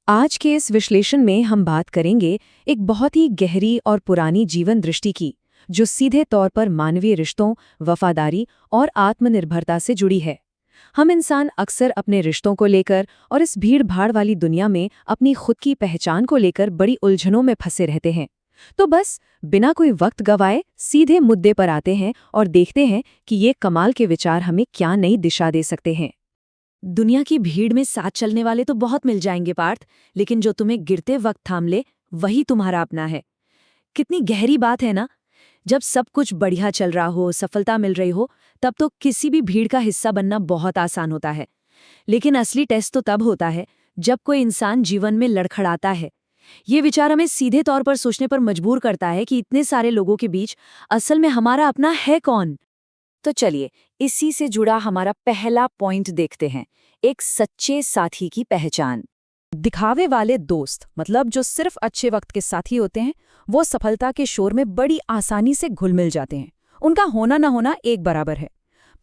आज के इस विश्लेषण में हम बात करेंगे एक बहुत ही गहरी और पुरानी जीवन दृष्टि की, जो सीधे तौर पर मानवीय रिश्तों, वफादारी और आत्मनिर्भरता से जुड़ी है। हम इंसान अक्सर अपने रिश्तों को लेकर और इस भीड़-भाड़ वाली दुनिया में अपनी खुद की पहचान को लेकर बड़ी उलझनों में फंसे रहते हैं। तो बस बिना कोई वक्त गवाए सीधे मुद्दे पर आते हैं और देखते हैं कि ये कमाल के विचार हमें क्या नई दिशा दे सकते हैं। दुनिया की भीड़ में साथ चलने वाले तो बहुत मिल जाएंगे पार्थ, लेकिन जो तुम्हें गिरते वक्त थाम ले वही तुम्हारा अपना है। कितनी गहरी बात है ना। जब सब कुछ बढ़िया चल रहा हो, सफलता मिल रही हो, तब तो किसी भी भीड़ का हिस्सा बनना बहुत आसान होता है। लेकिन असली टेस्ट तो तब होता है जब कोई इंसान जीवन में लड़खड़ाता है। ये विचार हमें सीधे तौर पर सोचने पर मजबूर करता है कि इतने सारे लोगों के बीच असल में हमारा अपना है कौन। तो चलिए इसी से जुड़ा हमारा पहला पॉइंट देखते हैं, एक सच्चे साथी की पहचान। दिखावे वाले दोस्त, मतलब जो सिर्फ अच्छे वक्त के साथी होते हैं, वो सफलता के शोर में बड़ी आसानी से घुल मिल जाते हैं। उनका होना ना होना एक बराबर है।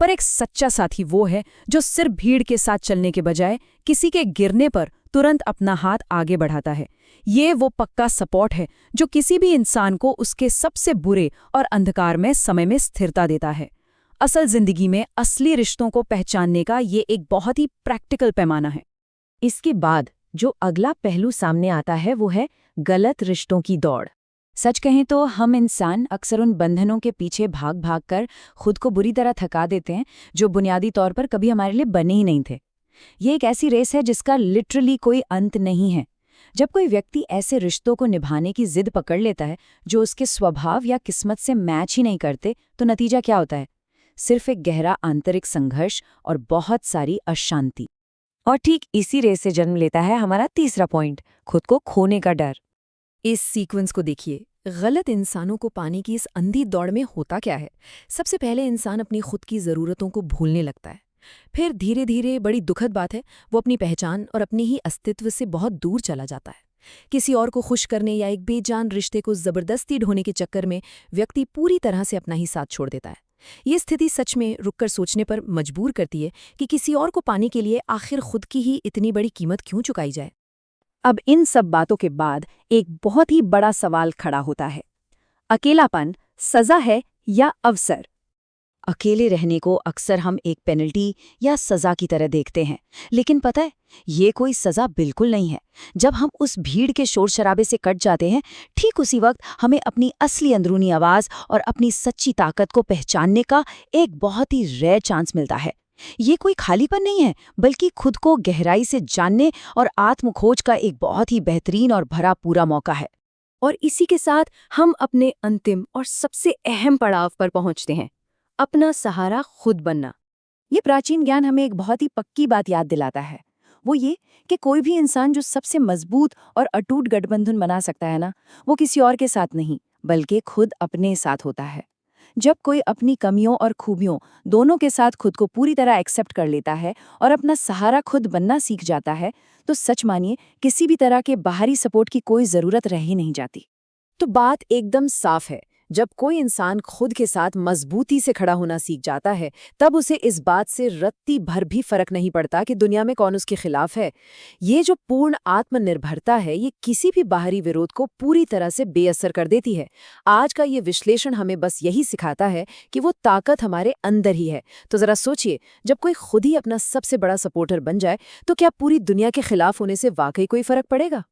पर एक सच्चा साथी वो है जो सिर्फ भीड़ के साथ चलने के बजाय किसी के गिरने पर तुरंत अपना हाथ आगे बढ़ाता है। ये वो पक्का सपोर्ट है जो किसी भी इंसान को उसके सबसे बुरे और अंधकार में समय में स्थिरता देता है। असल जिंदगी में असली रिश्तों को पहचानने का ये एक बहुत ही प्रैक्टिकल पैमाना है। इसके बाद जो अगला पहलू सामने आता है वो है गलत रिश्तों की दौड़। सच कहें तो हम इंसान अक्सर उन बंधनों के पीछे भाग भाग कर खुद को बुरी तरह थका देते हैं जो बुनियादी तौर पर कभी हमारे लिए बने ही नहीं थे। ये एक ऐसी रेस है जिसका लिटरली कोई अंत नहीं है। जब कोई व्यक्ति ऐसे रिश्तों को निभाने की जिद पकड़ लेता है जो उसके स्वभाव या किस्मत से मैच ही नहीं करते, तो नतीजा क्या होता है? सिर्फ एक गहरा आंतरिक संघर्ष और बहुत सारी अशांति। और ठीक इसी रेस से जन्म लेता है हमारा तीसरा पॉइंट, खुद को खोने का डर। इस सीक्वेंस को देखिए, गलत इंसानों को पाने की इस अंधी दौड़ में होता क्या है। सबसे पहले इंसान अपनी खुद की ज़रूरतों को भूलने लगता है। फिर धीरे धीरे, बड़ी दुखद बात है, वो अपनी पहचान और अपने ही अस्तित्व से बहुत दूर चला जाता है। किसी और को खुश करने या एक बेजान रिश्ते को ज़बरदस्ती ढोने के चक्कर में व्यक्ति पूरी तरह से अपना ही साथ छोड़ देता है। ये स्थिति सच में रुककर सोचने पर मजबूर करती है कि किसी और को पाने के लिए आखिर खुद की ही इतनी बड़ी कीमत क्यों चुकाई जाए। अब इन सब बातों के बाद एक बहुत ही बड़ा सवाल खड़ा होता है, अकेलापन सजा है या अवसर? अकेले रहने को अक्सर हम एक पेनल्टी या सजा की तरह देखते हैं, लेकिन पता है, ये कोई सजा बिल्कुल नहीं है। जब हम उस भीड़ के शोर शराबे से कट जाते हैं, ठीक उसी वक्त हमें अपनी असली अंदरूनी आवाज़ और अपनी सच्ची ताकत को पहचानने का एक बहुत ही रेयर चांस मिलता है। ये कोई खालीपन नहीं है, बल्कि खुद को गहराई से जानने और आत्मखोज का एक बहुत ही बेहतरीन और भरा पूरा मौका है। और इसी के साथ हम अपने अंतिम और सबसे अहम पड़ाव पर पहुंचते हैं, अपना सहारा खुद बनना। ये प्राचीन ज्ञान हमें एक बहुत ही पक्की बात याद दिलाता है, वो ये कि कोई भी इंसान जो सबसे मजबूत और अटूट गठबंधन बना सकता है ना, वो किसी और के साथ नहीं, बल्कि खुद अपने साथ होता है। जब कोई अपनी कमियों और खूबियों दोनों के साथ खुद को पूरी तरह एक्सेप्ट कर लेता है और अपना सहारा खुद बनना सीख जाता है, तो सच मानिए किसी भी तरह के बाहरी सपोर्ट की कोई ज़रूरत रह ही नहीं जाती। तो बात एकदम साफ है, जब कोई इंसान खुद के साथ मजबूती से खड़ा होना सीख जाता है, तब उसे इस बात से रत्ती भर भी फर्क नहीं पड़ता कि दुनिया में कौन उसके खिलाफ है। ये जो पूर्ण आत्मनिर्भरता है, ये किसी भी बाहरी विरोध को पूरी तरह से बेअसर कर देती है। आज का ये विश्लेषण हमें बस यही सिखाता है कि वो ताकत हमारे अंदर ही है। तो जरा सोचिए, जब कोई खुद ही अपना सबसे बड़ा सपोर्टर बन जाए, तो क्या पूरी दुनिया के खिलाफ होने से वाकई कोई फर्क पड़ेगा?